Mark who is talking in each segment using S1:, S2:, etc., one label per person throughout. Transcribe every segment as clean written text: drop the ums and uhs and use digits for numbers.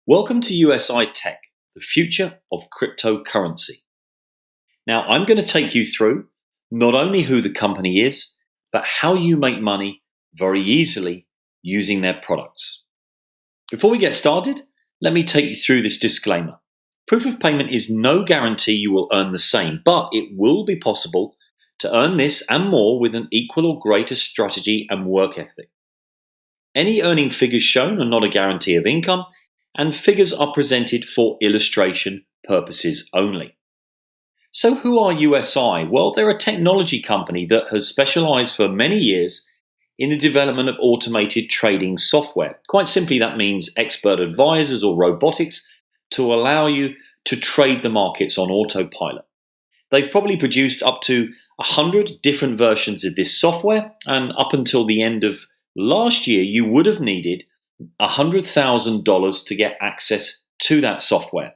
S1: Welcome to USI Tech, the future of cryptocurrency. Now, I'm going to take you through not only who the company is, but how you make money very easily using their products. Before we get started, let me take you through this disclaimer. Proof of payment is no guarantee you will earn the same, but it will be possible to earn this and more with an equal or greater strategy and work ethic. Any earning figures shown are not a guarantee of income, and figures are presented for illustration purposes only. So who are USI? Well, they're a technology company that has specialized for many years in the development of automated trading software. Quite simply, that means expert advisors or robotics to allow you to trade the markets on autopilot. They've probably produced up to 100 different versions of this software, and up until the end of last year, you would have needed $100,000 to get access to that software.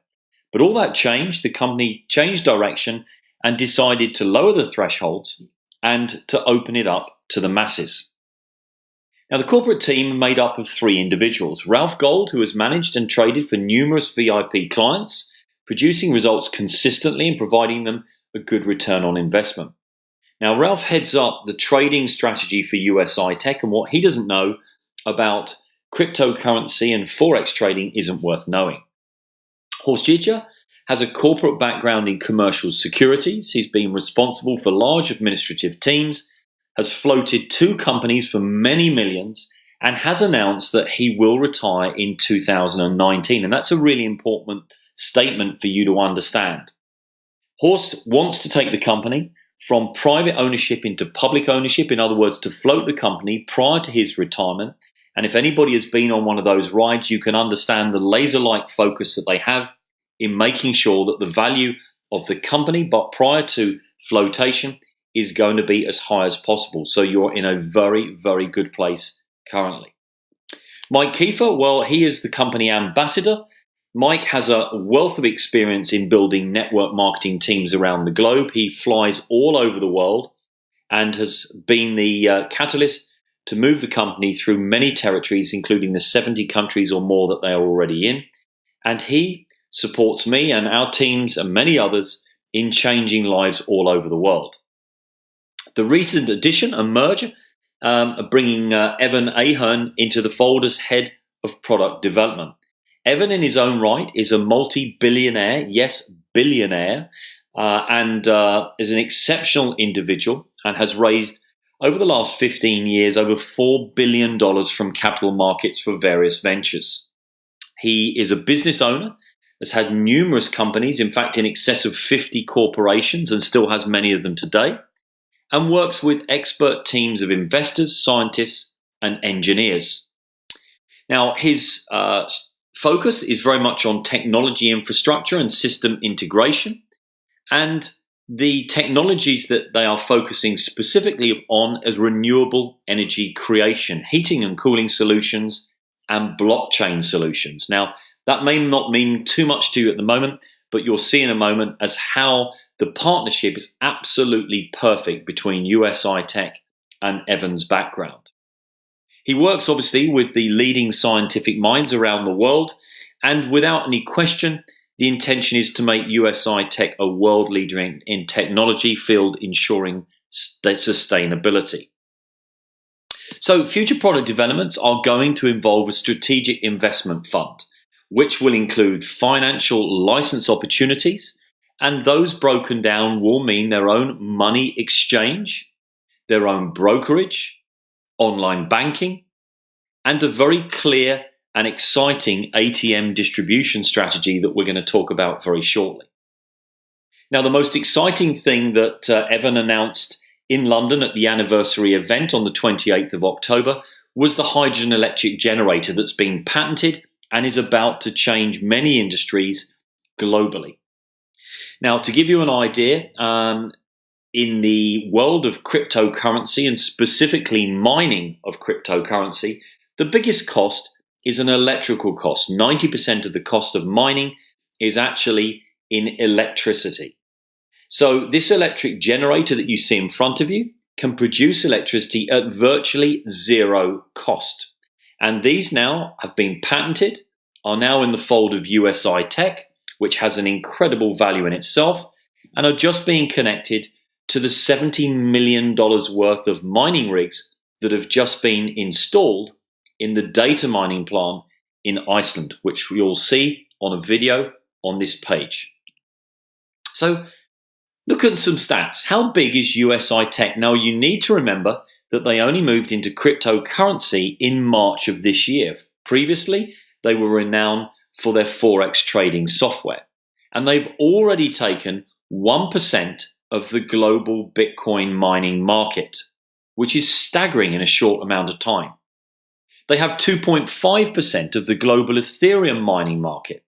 S1: But all that changed. The company changed direction and decided to lower the thresholds and to open it up to the masses. Now, the corporate team made up of three individuals. Ralph Gold, who has managed and traded for numerous VIP clients, producing results consistently and providing them a good return on investment. Now, Ralph heads up the trading strategy for USI Tech, and what he doesn't know about cryptocurrency and forex trading isn't worth knowing. Horst Jicha has a corporate background in commercial securities. He's been responsible for large administrative teams, has floated two companies for many millions, and has announced that he will retire in 2019. And that's a really important statement for you to understand. Horst wants to take the company from private ownership into public ownership, in other words, to float the company prior to his retirement. And if anybody has been on one of those rides, you can understand the laser-like focus that they have in making sure that the value of the company, but prior to flotation, is going to be as high as possible. So you're in a very, very good place currently. Mike Kiefer, well, he is the company ambassador. Mike has a wealth of experience in building network marketing teams around the globe. He flies all over the world and has been the catalyst to move the company through many territories, including the 70 countries or more that they are already in. And he supports me and our teams and many others in changing lives all over the world. The recent addition and merger bringing Evan Ahern into the fold as head of product development. Evan in his own right is a multi-billionaire, yes, billionaire, and is an exceptional individual and has raised over the last 15 years, over $4 billion from capital markets for various ventures. He is a business owner, has had numerous companies, in fact, in excess of 50 corporations, and still has many of them today, and works with expert teams of investors, scientists, and engineers. Now, his focus is very much on technology infrastructure and system integration, and the technologies that they are focusing specifically on is renewable energy creation, heating and cooling solutions, and blockchain solutions. Now, that may not mean too much to you at the moment, but you'll see in a moment as how the partnership is absolutely perfect between USI Tech and Evan's background. He works obviously with the leading scientific minds around the world, and without any question, the intention is to make USI Tech a world leader in technology field, ensuring sustainability. So future product developments are going to involve a strategic investment fund, which will include financial license opportunities, and those broken down will mean their own money exchange, their own brokerage, online banking, and a very clear and exciting ATM distribution strategy that we're going to talk about very shortly. Now, the most exciting thing that Evan announced in London at the anniversary event on the 28th of October was the hydrogen electric generator that's been patented and is about to change many industries globally. Now, to give you an idea, in the world of cryptocurrency and specifically mining of cryptocurrency, the biggest cost is an electrical cost. 90% of the cost of mining is actually in electricity. So this electric generator that you see in front of you can produce electricity at virtually zero cost. And these now have been patented are now in the fold of USI Tech, which has an incredible value in itself, and are just being connected to the $70 million worth of mining rigs that have just been installed in the data mining plant in Iceland, which you'll see on a video on this page. So look at some stats. How big is USI Tech? Now you need to remember that they only moved into cryptocurrency in March of this year. Previously, they were renowned for their Forex trading software, and they've already taken 1% of the global Bitcoin mining market, which is staggering in a short amount of time. They have 2.5% of the global Ethereum mining market.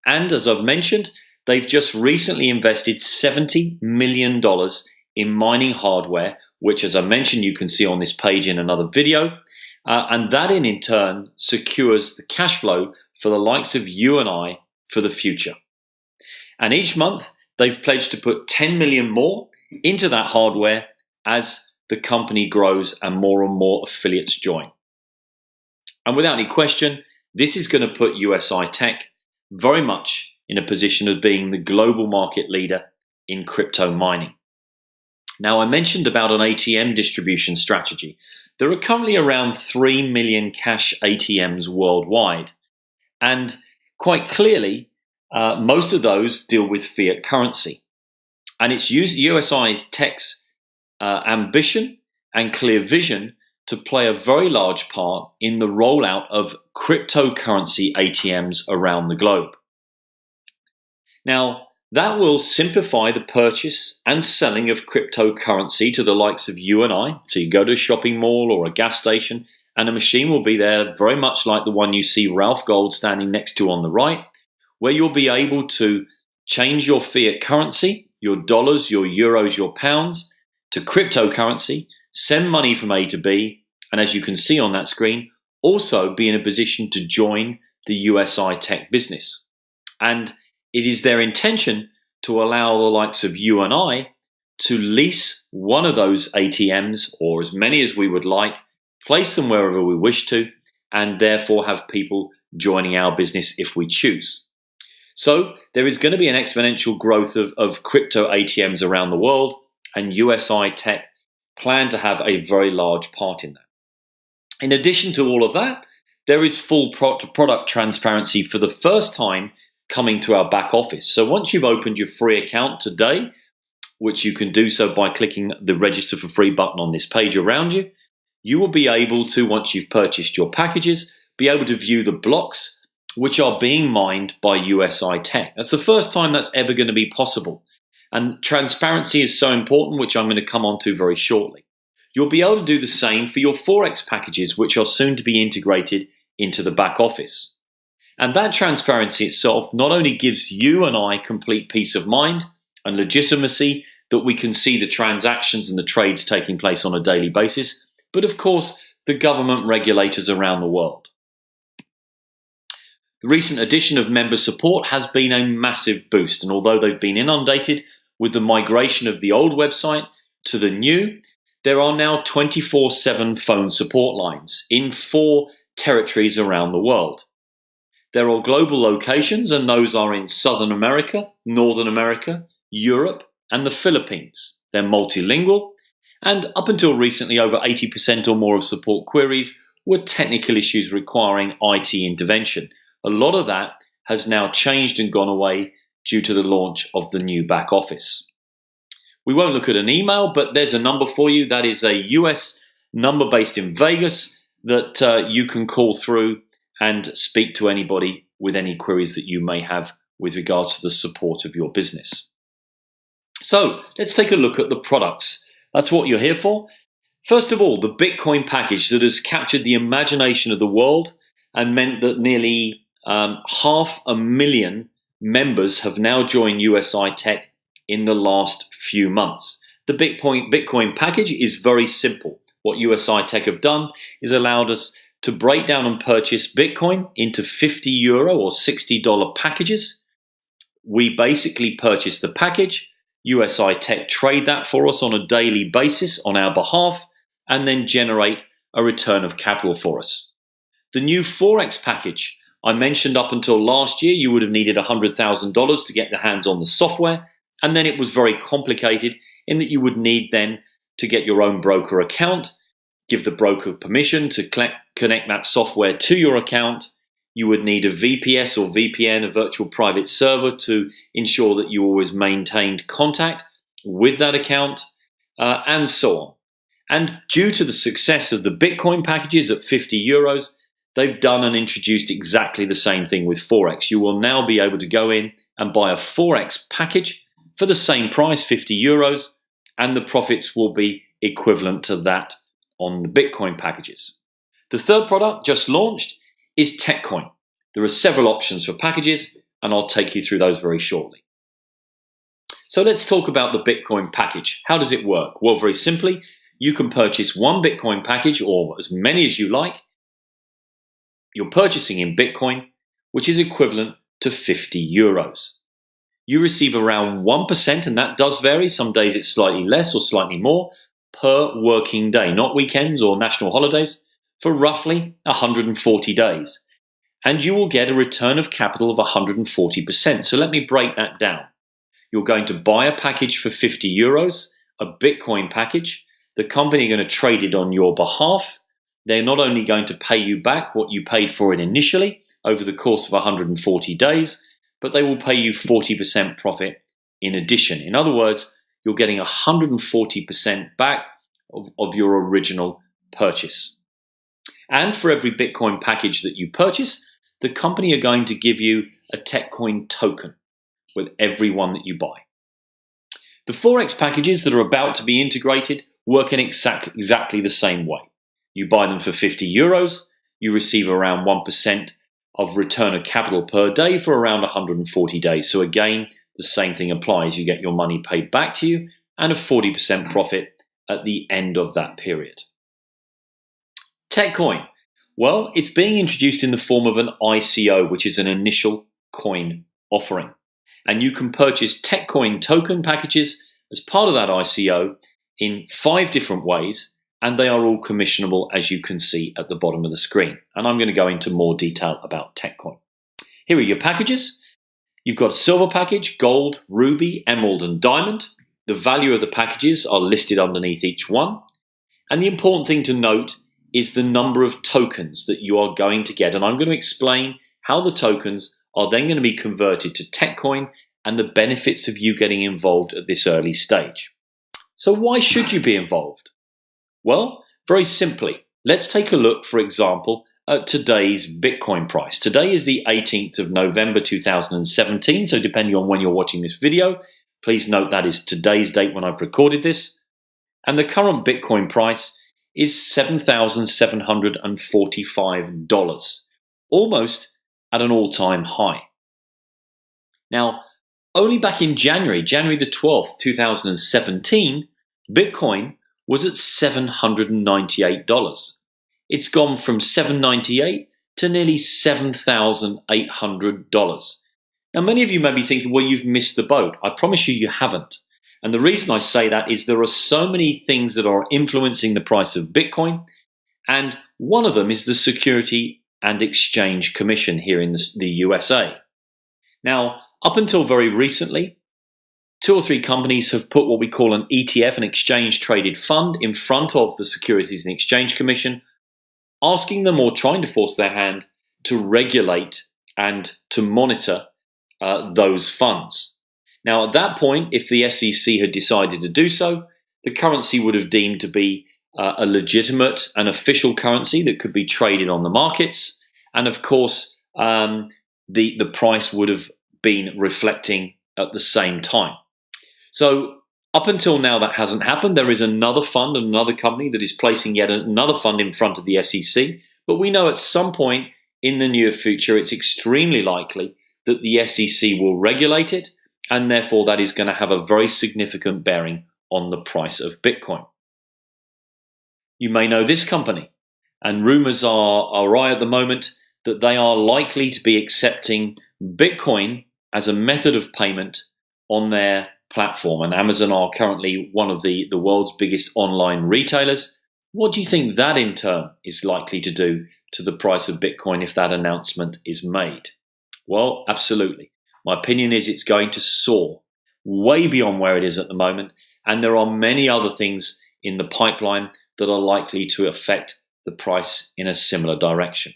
S1: And as I've mentioned, they've just recently invested $70 million in mining hardware, which, as I mentioned, you can see on this page in another video. And that in turn secures the cash flow for the likes of you and I for the future. And each month, they've pledged to put 10 million more into that hardware as the company grows and more affiliates join. And without any question, this is going to put USI Tech very much in a position of being the global market leader in crypto mining. Now, I mentioned about an ATM distribution strategy. There are currently around 3 million cash ATMs worldwide. And quite clearly, most of those deal with fiat currency. And it's USI Tech's ambition and clear vision to play a very large part in the rollout of cryptocurrency ATMs around the globe. Now, that will simplify the purchase and selling of cryptocurrency to the likes of you and I. So you go to a shopping mall or a gas station and a machine will be there very much like the one you see Ralph Gold standing next to on the right, where you'll be able to change your fiat currency, your dollars, your euros, your pounds, to cryptocurrency, send money from A to B, and as you can see on that screen, also be in a position to join the USI Tech business. And it is their intention to allow the likes of you and I to lease one of those ATMs, or as many as we would like, place them wherever we wish to, and therefore have people joining our business if we choose. So there is going to be an exponential growth of crypto ATMs around the world, and USI Tech plan to have a very large part in that. In addition to all of that, there is full product transparency for the first time coming to our back office. So once you've opened your free account today, which you can do so by clicking the register for free button on this page around you, you will be able to, once you've purchased your packages, be able to view the blocks which are being mined by USI Tech. That's the first time that's ever going to be possible. And transparency is so important, which I'm going to come on to very shortly. You'll be able to do the same for your Forex packages, which are soon to be integrated into the back office. And that transparency itself not only gives you and I complete peace of mind and legitimacy that we can see the transactions and the trades taking place on a daily basis, but of course the government regulators around the world. The recent addition of member support has been a massive boost, and although they've been inundated with the migration of the old website to the new, there are now 24/7 phone support lines in 4 territories around the world. There are global locations, and those are in Southern America, Northern America, Europe, and the Philippines. They're multilingual, and up until recently, over 80% or more of support queries were technical issues requiring IT intervention. A lot of that has now changed and gone away due to the launch of the new back office. We won't look at an email, but there's a number for you. That is a US number based in Vegas that you can call through and speak to anybody with any queries that you may have with regards to the support of your business. So let's take a look at the products. That's what you're here for. First of all, the Bitcoin package that has captured the imagination of the world and meant that nearly 500,000 members have now joined USI Tech in the last few months. The Bitcoin package is very simple. What USI Tech have done is allowed us to break down and purchase Bitcoin into €50 or $60 packages. We basically purchase the package. USI Tech trade that for us on a daily basis on our behalf and then generate a return of capital for us. The new Forex package I mentioned up until last year you would have needed $100,000 to get your hands on the software, and then it was very complicated in that you would need then to get your own broker account, give the broker permission to connect that software to your account. You would need a VPS or VPN, a virtual private server, to ensure that you always maintained contact with that account, and so on. And due to the success of the Bitcoin packages at €50, they've done and introduced exactly the same thing with Forex. You will now be able to go in and buy a Forex package for the same price, €50, and the profits will be equivalent to that on the Bitcoin packages. The third product just launched is TechCoin. There are several options for packages, and I'll take you through those very shortly. So let's talk about the Bitcoin package. How does it work? Well, very simply, you can purchase one Bitcoin package or as many as you like. You're purchasing in Bitcoin, which is equivalent to €50. You receive around 1%, and that does vary. Some days it's slightly less or slightly more per working day, not weekends or national holidays, for roughly 140 days. And you will get a return of capital of 140%. So let me break that down. You're going to buy a package for €50, a Bitcoin package. The company are going to trade it on your behalf. They're not only going to pay you back what you paid for it initially over the course of 140 days, but they will pay you 40% profit in addition. In other words, you're getting 140% back of your original purchase. And for every Bitcoin package that you purchase, the company are going to give you a TechCoin token with every one that you buy. The Forex packages that are about to be integrated work in exactly the same way. You buy them for €50, you receive around 1% of return of capital per day for around 140 days. So again, the same thing applies. You get your money paid back to you and a 40% profit at the end of that period. TechCoin. Well, it's being introduced in the form of an ICO, which is an initial coin offering. And you can purchase TechCoin token packages as part of that ICO in 5 different ways, and they are all commissionable, as you can see at the bottom of the screen. And I'm going to go into more detail about TechCoin. Here are your packages. You've got a silver package, gold, ruby, emerald, and diamond. The value of the packages are listed underneath each one. And the important thing to note is the number of tokens that you are going to get. And I'm going to explain how the tokens are then going to be converted to TechCoin and the benefits of you getting involved at this early stage. So why should you be involved? Well, very simply, let's take a look, for example, at today's Bitcoin price. Today is the 18th of November 2017, so depending on when you're watching this video, please note that is today's date when I've recorded this. And the current Bitcoin price is $7,745, almost at an all-time high. Now, only back in January the 12th, 2017, Bitcoin was at $798. It's gone from $798 to nearly $7,800. Now, many of you may be thinking, well, you've missed the boat. I promise you haven't. And the reason I say that is there are so many things that are influencing the price of Bitcoin, and one of them is the Security and Exchange Commission here in the USA. Now, up until very recently, 2 or 3 companies have put what we call an ETF, an exchange traded fund, in front of the Securities and Exchange Commission, asking them or trying to force their hand to regulate and to monitor those funds. Now, at that point, if the SEC had decided to do so, the currency would have deemed to be a legitimate and official currency that could be traded on the markets. And of course, the price would have been reflecting at the same time. So up until now, that hasn't happened. There is another fund and another company that is placing yet another fund in front of the SEC. But we know at some point in the near future, it's extremely likely that the SEC will regulate it, and therefore that is going to have a very significant bearing on the price of Bitcoin. You may know this company, and rumors are right at the moment that they are likely to be accepting Bitcoin as a method of payment on their platform. And Amazon are currently one of the world's biggest online retailers. What do you think that in turn is likely to do to the price of Bitcoin if that announcement is made? Well, absolutely. My opinion is it's going to soar way beyond where it is at the moment, and there are many other things in the pipeline that are likely to affect the price in a similar direction.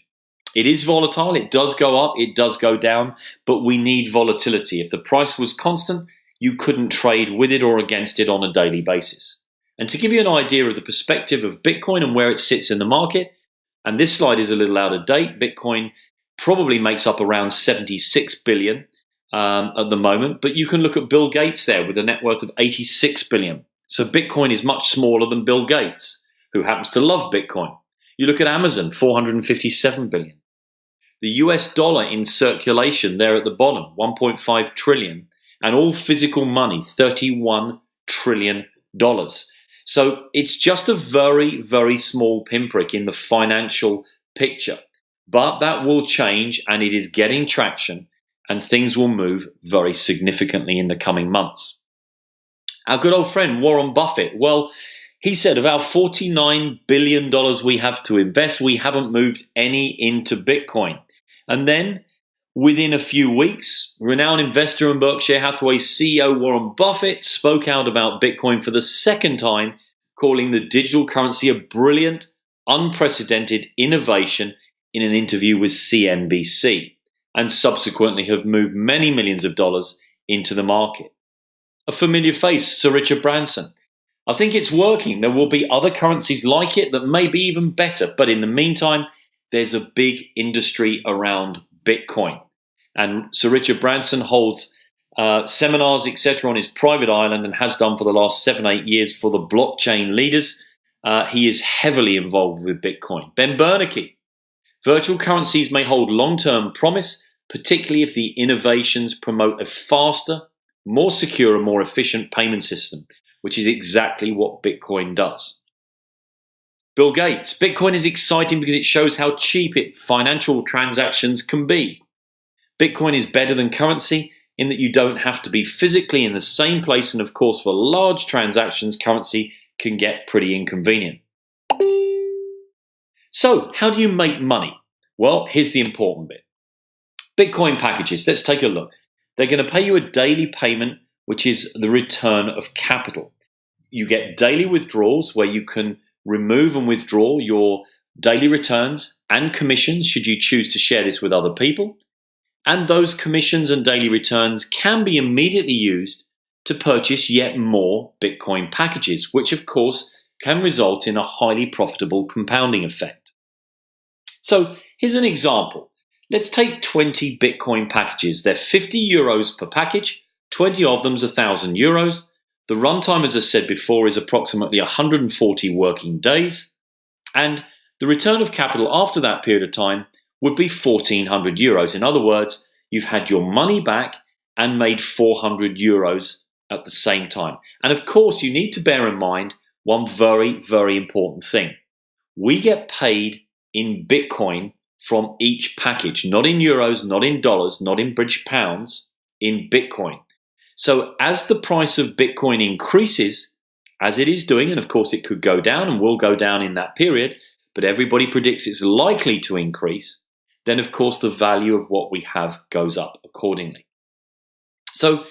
S1: It is volatile, it does go up, it does go down, but we need volatility. If the price was constant, you couldn't trade with it or against it on a daily basis. And to give you an idea of the perspective of Bitcoin and where it sits in the market, and this slide is a little out of date, Bitcoin probably makes up around 76 billion at the moment, but you can look at Bill Gates there with a net worth of 86 billion. So Bitcoin is much smaller than Bill Gates, who happens to love Bitcoin. You look at Amazon, 457 billion. The US dollar in circulation there at the bottom, 1.5 trillion, and all physical money, $31 trillion. So it's just a very, very small pinprick in the financial picture. But that will change, and it is getting traction, and things will move very significantly in the coming months. Our good old friend Warren Buffett, well, he said of our $49 billion we have to invest, we haven't moved any into Bitcoin. And then within a few weeks, renowned investor and Berkshire Hathaway CEO Warren Buffett spoke out about Bitcoin for the second time, calling the digital currency a brilliant, unprecedented innovation in an interview with CNBC, and subsequently have moved many millions of dollars into the market. A familiar face, Sir Richard Branson. I think it's working. There will be other currencies like it that may be even better, but in the meantime, there's a big industry around Bitcoin. And Sir Richard Branson holds seminars, etc., on his private island and has done for the last 7-8 years for the blockchain leaders. He is heavily involved with Bitcoin. Ben Bernanke. Virtual currencies may hold long-term promise, particularly if the innovations promote a faster, more secure and more efficient payment system, which is exactly what Bitcoin does. Bill Gates. Bitcoin is exciting because it shows how cheap financial transactions can be. Bitcoin is better than currency in that you don't have to be physically in the same place, and of course for large transactions, currency can get pretty inconvenient. So, how do you make money? Well, here's the important bit. Bitcoin packages, let's take a look. They're going to pay you a daily payment, which is the return of capital. You get daily withdrawals where you can remove and withdraw your daily returns and commissions should you choose to share this with other people. And those commissions and daily returns can be immediately used to purchase yet more Bitcoin packages, which of course can result in a highly profitable compounding effect. So here's an example. Let's take 20 Bitcoin packages. They're 50 euros per package, 20 of them's 1,000 euros. The runtime, as I said before, is approximately 140 working days. And the return of capital after that period of time would be 1,400 euros. In other words, you've had your money back and made 400 euros at the same time. And of course, you need to bear in mind one very, very important thing. We get paid in Bitcoin from each package, not in euros, not in dollars, not in British pounds, in Bitcoin. So as the price of Bitcoin increases, as it is doing, and of course it could go down and will go down in that period, but everybody predicts it's likely to increase, then of course the value of what we have goes up accordingly. So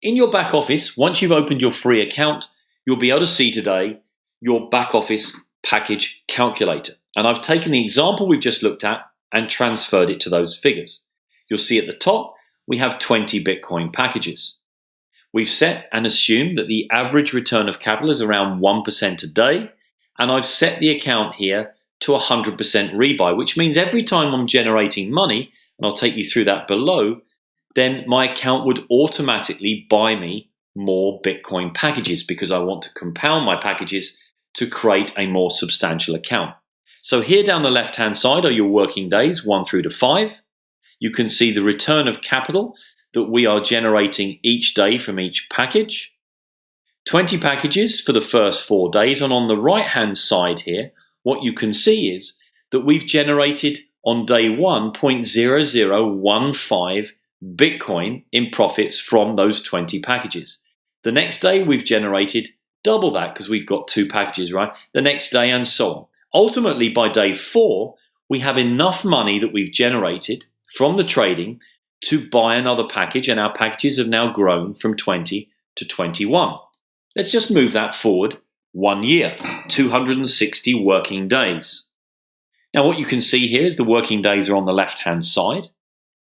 S1: in your back office, once you've opened your free account, you'll be able to see today your back office package calculator. And I've taken the example we've just looked at and transferred it to those figures. You'll see at the top, we have 20 Bitcoin packages. We've set and assumed that the average return of capital is around 1% a day. And I've set the account here to 100% rebuy, which means every time I'm generating money, and I'll take you through that below, then my account would automatically buy me more Bitcoin packages because I want to compound my packages to create a more substantial account. So here down the left-hand side are your working days, 1 through to 5. You can see the return of capital that we are generating each day from each package. 20 packages for the first 4 days. And on the right-hand side here, what you can see is that we've generated on day 1 0.0015 Bitcoin in profits from those 20 packages. The next day we've generated double that because we've got 2 packages, right? The next day and so on. Ultimately, by day 4, we have enough money that we've generated from the trading to buy another package, and our packages have now grown from 20 to 21. Let's just move that forward 1 year, 260 working days. Now what you can see here is the working days are on the left-hand side,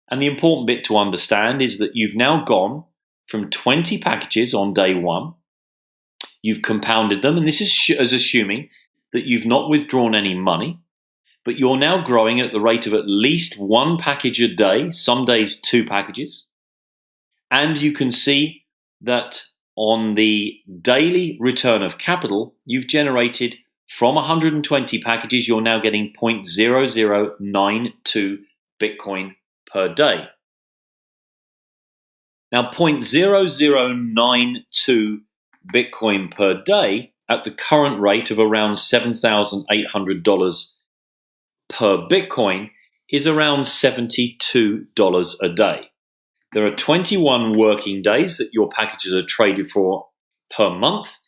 S1: and the important bit to understand is that you've now gone from 20 packages on day one, you've compounded them, and this is assuming that you've not withdrawn any money, but you're now growing at the rate of at least one package a day, some days 2 packages. And you can see that on the daily return of capital, you've generated from 120 packages, you're now getting 0.0092 Bitcoin per day. Now 0.0092 Bitcoin per day at the current rate of around $7,800 per Bitcoin is around $72 a day. There are 21 working days that your packages are traded for per month,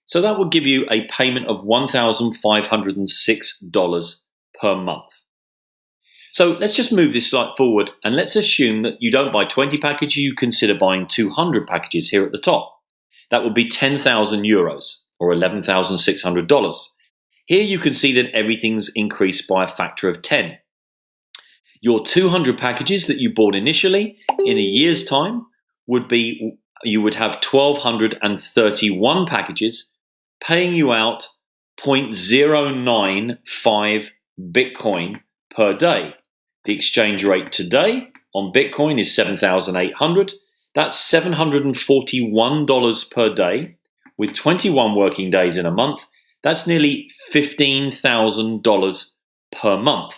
S1: so that will give you a payment of $1,506 per month. So let's just move this slide forward, and let's assume that you don't buy 20 packages, you consider buying 200 packages here at the top. That would be 10,000 euros or $11,600. Here you can see that everything's increased by a factor of 10. Your 200 packages that you bought initially in a year's time you would have 1,231 packages paying you out 0.095 Bitcoin per day. The exchange rate today on Bitcoin is 7,800. That's $741 per day with 21 working days in a month. That's nearly $15,000 per month.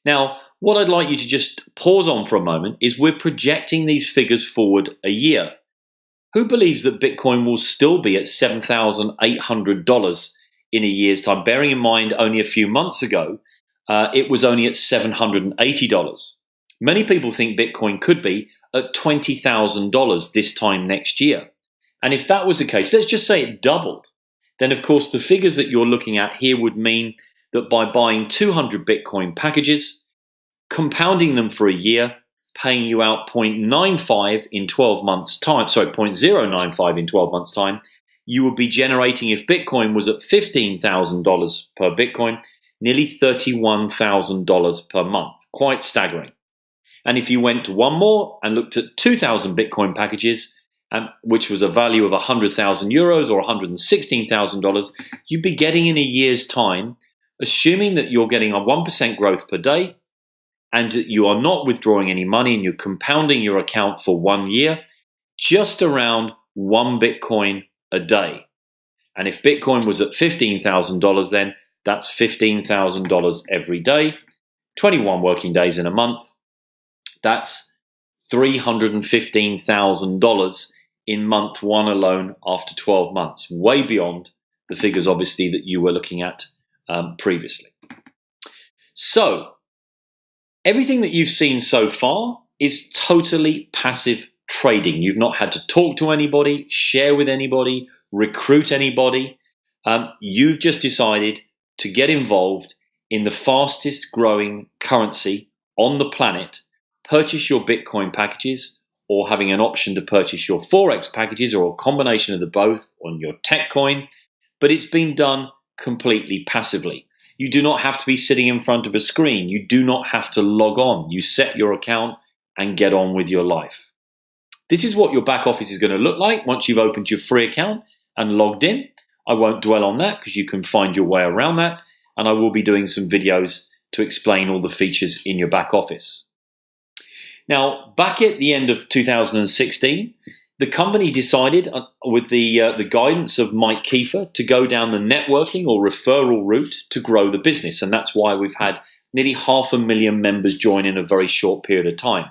S1: Now, what I'd like you to just pause on for a moment is we're projecting these figures forward a year. Who believes that Bitcoin will still be at $7,800 in a year's time? Bearing in mind only a few months ago, it was only at $780. Many people think Bitcoin could be at $20,000 this time next year. And if that was the case, let's just say it doubled, then of course the figures that you're looking at here would mean that by buying 200 Bitcoin packages, compounding them for a year, paying you out 0.95 in 12 months time, 0.095 in 12 months time, you would be generating, if Bitcoin was at $15,000 per Bitcoin, nearly $31,000 per month. Quite staggering. And if you went to one more and looked at 2,000 Bitcoin packages, which was a value of 100,000 euros or $116,000, you'd be getting in a year's time, assuming that you're getting a 1% growth per day and you are not withdrawing any money and you're compounding your account for 1 year, just around 1 Bitcoin a day. And if Bitcoin was at $15,000, then that's $15,000 every day, 21 working days in a month. That's $315,000 in month one alone after 12 months, way beyond the figures obviously that you were looking at previously. So everything that you've seen so far is totally passive trading. You've not had to talk to anybody, share with anybody, recruit anybody. You've just decided to get involved in the fastest growing currency on the planet, purchase your Bitcoin packages, or having an option to purchase your Forex packages, or a combination of the both on your tech coin, but it's been done completely passively. You do not have to be sitting in front of a screen. You do not have to log on. You set your account and get on with your life. This is what your back office is going to look like once you've opened your free account and logged in. I won't dwell on that because you can find your way around that, and I will be doing some videos to explain all the features in your back office. Now, back at the end of 2016, the company decided, with the guidance of Mike Kiefer, to go down the networking or referral route to grow the business, and that's why we've had nearly 500,000 members join in a very short period of time.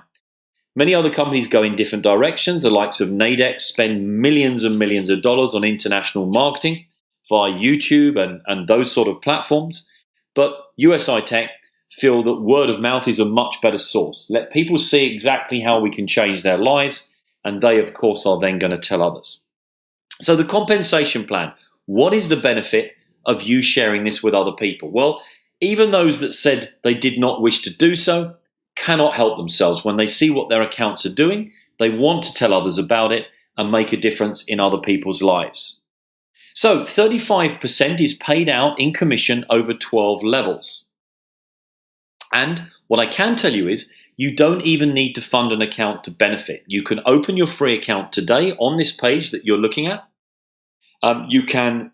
S1: Many other companies go in different directions. The likes of Nadex spend millions and millions of dollars on international marketing via YouTube and those sort of platforms. But USI Tech feel that word of mouth is a much better source. Let people see exactly how we can change their lives, and they, of course, are then going to tell others. So the compensation plan, what is the benefit of you sharing this with other people? Well, Even those that said they did not wish to do so cannot help themselves. When they see what their accounts are doing, they want to tell others about it and make a difference in other people's lives. So 35% is paid out in commission over 12 levels. And what I can tell you is you don't even need to fund an account to benefit. You can open your free account today on this page that you're looking at. You can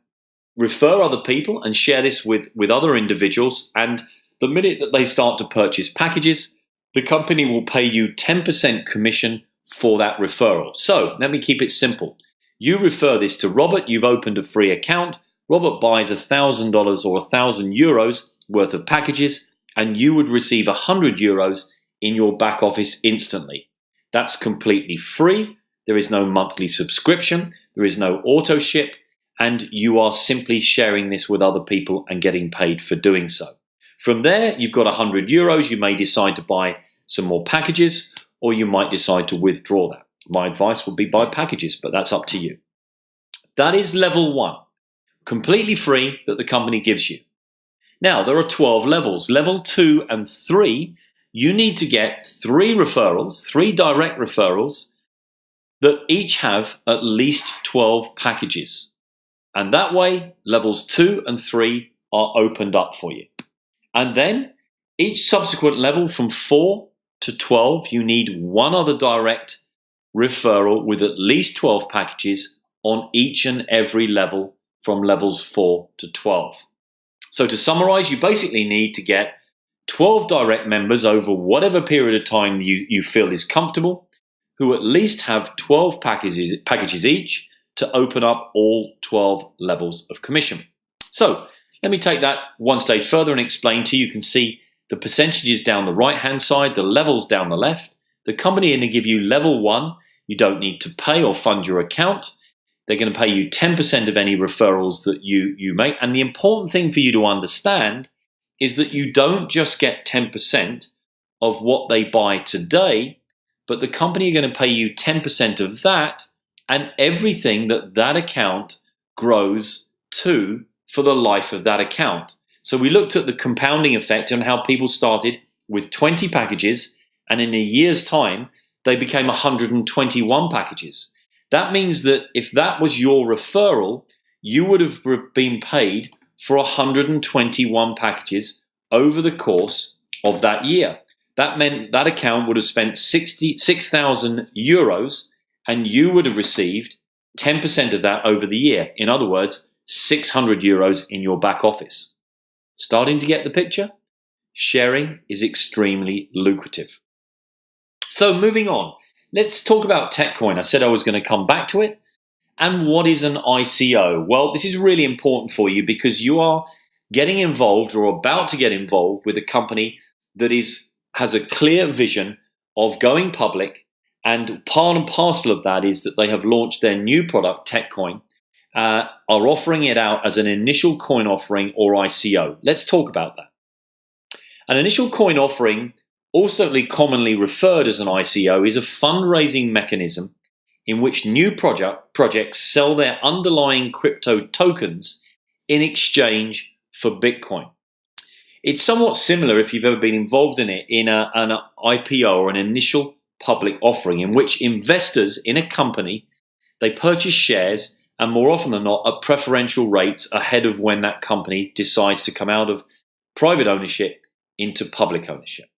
S1: refer other people and share this with other individuals. And the minute that they start to purchase packages, the company will pay you 10% commission for that referral. So let me keep it simple. You refer this to Robert, you've opened a free account, Robert buys $1,000 or €1,000 worth of packages, and you would receive €100 in your back office instantly. That's completely free. There is no monthly subscription. There is no auto ship. And you are simply sharing this with other people and getting paid for doing so. From there, you've got €100. You may decide to buy some more packages, or you might decide to withdraw that. My advice would be buy packages, but that's up to you. That is level 1, completely free, that the company gives you. Now, there are 12 levels. Level 2 and 3, you need to get 3 referrals, 3 direct referrals that each have at least 12 packages. And that way, levels 2 and 3 are opened up for you. And then each subsequent level from 4 to 12, you need 1 other direct referral with at least 12 packages on each and every level from levels 4 to 12. So to summarize, you basically need to get 12 direct members over whatever period of time you feel is comfortable, who at least have 12 packages each to open up all 12 levels of commission. So let me take that one stage further and explain to you. You can see the percentages down the right-hand side, the levels down the left. The company is going to give you level 1. You don't need to pay or fund your account. They're going to pay you 10% of any referrals that you make. And the important thing for you to understand is that you don't just get 10% of what they buy today, but the company are going to pay you 10% of that and everything that account grows to for the life of that account. So we looked at the compounding effect and how people started with 20 packages, and in a year's time, they became 121 packages. That means that if that was your referral, you would have been paid for 121 packages over the course of that year. That meant that account would have spent 6,000 euros, and you would have received 10% of that over the year. In other words, 600 euros in your back office. Starting to get the picture? Sharing is extremely lucrative. So moving on, let's talk about TechCoin. I said I was going to come back to it. And what is an ICO? Well, this is really important for you because you are getting involved or about to get involved with a company that has a clear vision of going public, and part and parcel of that is that they have launched their new product, TechCoin, are offering it out as an initial coin offering or ICO. Let's talk about that. An initial coin offering, also commonly referred as an ICO, is a fundraising mechanism in which new projects sell their underlying crypto tokens in exchange for Bitcoin. It's somewhat similar, if you've ever been involved in it, in an IPO or an initial public offering, in which investors in a company, they purchase shares, and more often than not at preferential rates ahead of when that company decides to come out of private ownership into public ownership.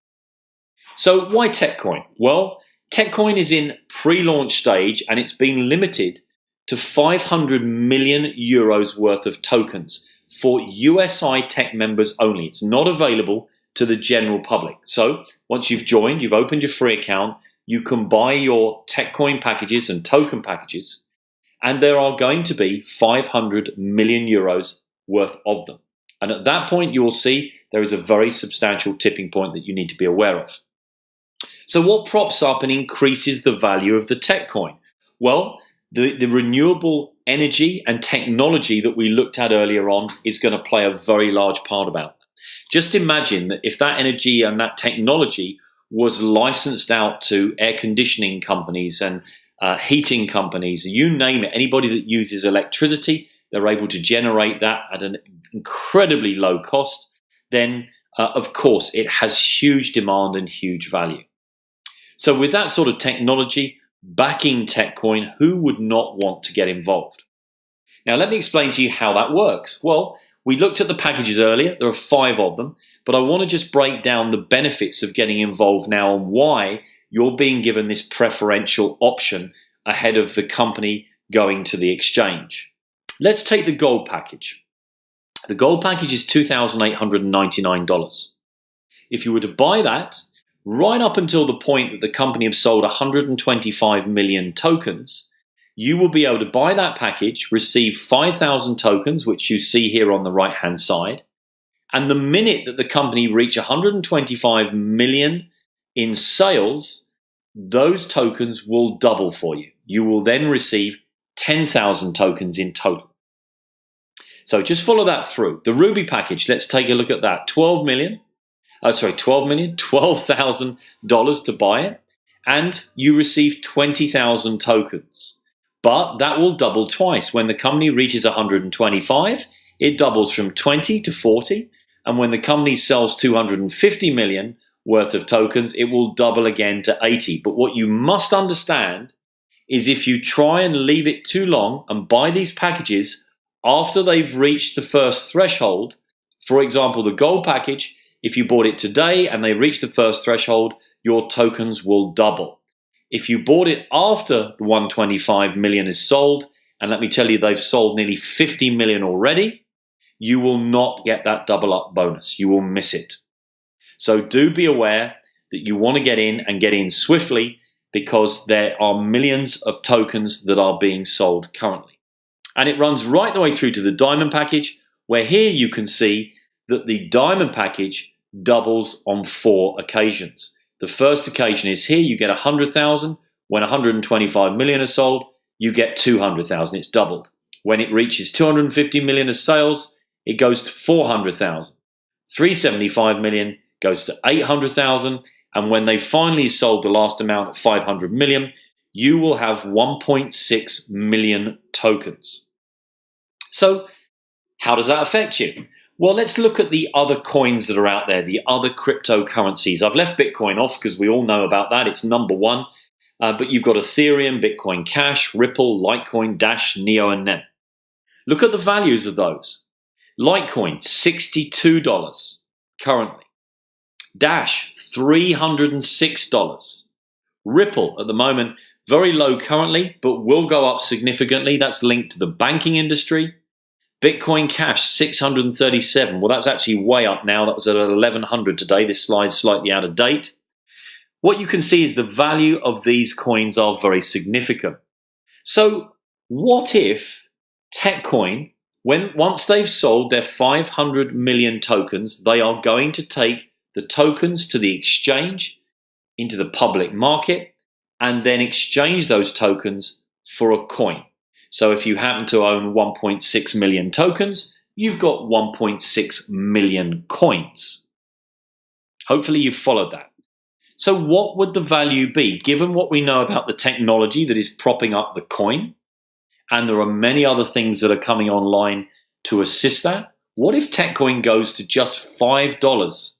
S1: So why TechCoin? Well, TechCoin is in pre-launch stage, and it's been limited to 500 million euros worth of tokens for USI tech members only. It's not available to the general public. So once you've joined, you've opened your free account, you can buy your TechCoin packages and token packages, and there are going to be 500 million euros worth of them. And at that point, you will see there is a very substantial tipping point that you need to be aware of. So what props up and increases the value of the TechCoin? Well, the renewable energy and technology that we looked at earlier on is going to play a very large part about that. Just imagine that if that energy and that technology was licensed out to air conditioning companies and heating companies, you name it, anybody that uses electricity, they're able to generate that at an incredibly low cost. then of course it has huge demand and huge value. So with that sort of technology backing TechCoin, who would not want to get involved? Now let me explain to you how that works. Well, we looked at the packages earlier. There are 5 of them, but I want to just break down the benefits of getting involved now and why you're being given this preferential option ahead of the company going to the exchange. Let's take the gold package. The gold package is $2,899. If you were to buy that, right up until the point that the company have sold 125 million tokens, you will be able to buy that package, receive 5,000 tokens, which you see here on the right-hand side, and the minute that the company reach 125 million in sales, those tokens will double for you. You will then receive 10,000 tokens in total. So just follow that through. The Ruby package, let's take a look at that. $12,000 to buy it, and you receive 20,000 tokens. But that will double twice. When the company reaches 125, it doubles from 20 to 40, and when the company sells 250 million worth of tokens, it will double again to 80. But what you must understand is if you try and leave it too long and buy these packages after they've reached the first threshold, for example, the gold package, if you bought it today and they reach the first threshold, your tokens will double. If you bought it after the 125 million is sold, and let me tell you, they've sold nearly 50 million already, you will not get that double up bonus. You will miss it. So do be aware that you want to get in swiftly, because there are millions of tokens that are being sold currently. And it runs right the way through to the diamond package, where here you can see that the diamond package doubles on 4 occasions. The first occasion is here, you get 100,000. When 125 million are sold, you get 200,000. It's doubled. When it reaches 250 million of sales, it goes to 400,000. 375 million goes to 800,000. And when they finally sold the last amount at 500 million, you will have 1.6 million tokens. So how does that affect you? Well, let's look at the other coins that are out there, the other cryptocurrencies. I've left Bitcoin off because we all know about that. It's number 1. But you've got Ethereum, Bitcoin Cash, Ripple, Litecoin, Dash, Neo, and NEM. Look at the values of those. Litecoin, $62 currently. Dash, $306. Ripple, at the moment, very low currently, but will go up significantly. That's linked to the banking industry. Bitcoin Cash, 637. Well, that's actually way up now. That was at 1100 today. This slide's slightly out of date. What you can see is the value of these coins are very significant. So what if TechCoin, once they've sold their 500 million tokens, they are going to take the tokens to the exchange, into the public market, and then exchange those tokens for a coin. So if you happen to own 1.6 million tokens, you've got 1.6 million coins. Hopefully you've followed that. So what would the value be, given what we know about the technology that is propping up the coin, and there are many other things that are coming online to assist that? What if TechCoin goes to just $5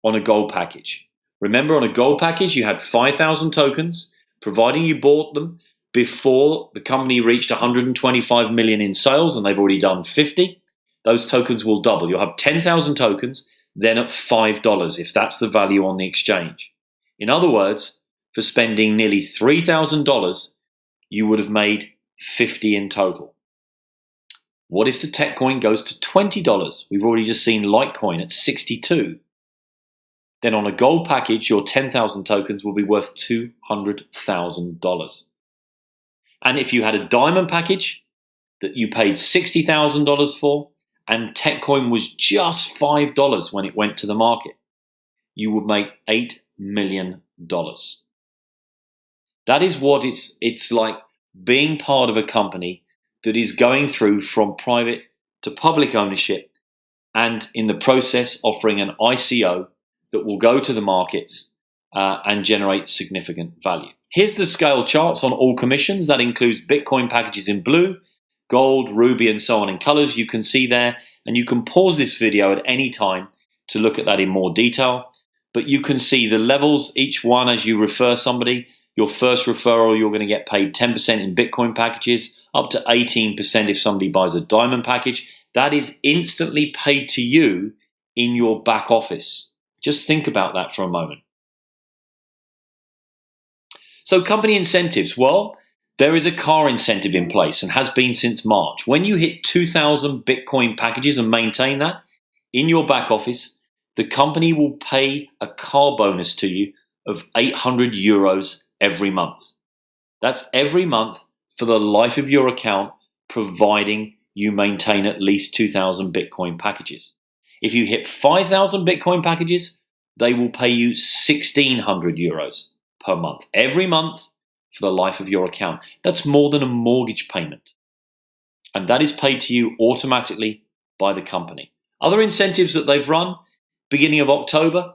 S1: on a gold package? Remember, on a gold package, you had 5,000 tokens, providing you bought them before the company reached 125 million in sales, and they've already done 50. Those tokens will double. You'll have 10,000 tokens, then at $5, if that's the value on the exchange. In other words, for spending nearly $3,000, you would have made 50 in total. What if the TechCoin goes to $20? We've already just seen Litecoin at 62. Then on a gold package, your 10,000 tokens will be worth $200,000. And if you had a diamond package that you paid $60,000 for, and TechCoin was just $5 when it went to the market, you would make $8 million. That is what it's like being part of a company that is going through from private to public ownership, and in the process offering an ICO that will go to the markets and generate significant value. Here's the scale charts on all commissions. That includes Bitcoin packages in blue, gold, ruby, and so on in colors. You can see there, and you can pause this video at any time to look at that in more detail. But you can see the levels, each one as you refer somebody. Your first referral, you're going to get paid 10% in Bitcoin packages, up to 18% if somebody buys a diamond package. That is instantly paid to you in your back office. Just think about that for a moment. So company incentives, well, there is a car incentive in place and has been since March. When you hit 2,000 Bitcoin packages and maintain that in your back office, the company will pay a car bonus to you of 800 euros every month. That's every month for the life of your account, providing you maintain at least 2,000 Bitcoin packages. If you hit 5,000 Bitcoin packages, they will pay you 1,600 euros per month, every month for the life of your account. That's more than a mortgage payment. And that is paid to you automatically by the company. Other incentives that they've run, beginning of October,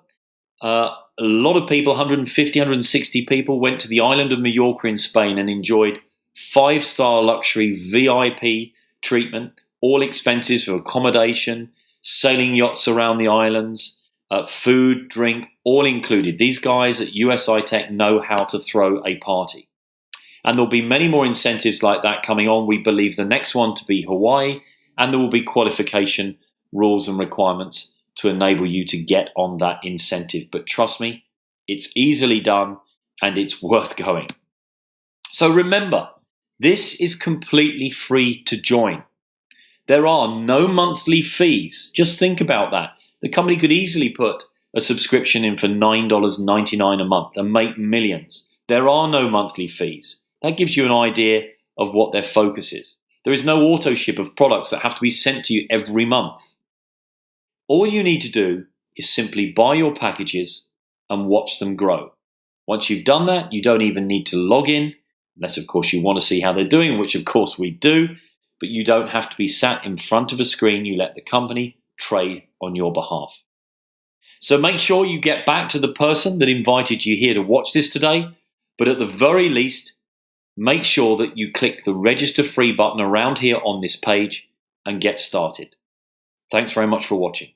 S1: a lot of people, 150, 160 people, went to the island of Mallorca in Spain and enjoyed 5-star luxury VIP treatment, all expenses for accommodation, sailing yachts around the islands, food, drink, all included. These guys at USI Tech know how to throw a party. And there'll be many more incentives like that coming on. We believe the next one to be Hawaii, and there will be qualification rules and requirements to enable you to get on that incentive. But trust me, it's easily done and it's worth going. So remember, this is completely free to join. There are no monthly fees. Just think about that. The company could easily put a subscription in for $9.99 a month and make millions. There are no monthly fees. That gives you an idea of what their focus is. There is no auto ship of products that have to be sent to you every month. All you need to do is simply buy your packages and watch them grow. Once you've done that, you don't even need to log in, unless of course you want to see how they're doing, which of course we do, but you don't have to be sat in front of a screen. You let the company trade on your behalf. So make sure you get back to the person that invited you here to watch this today, but at the very least, make sure that you click the register free button around here on this page and get started. Thanks very much for watching.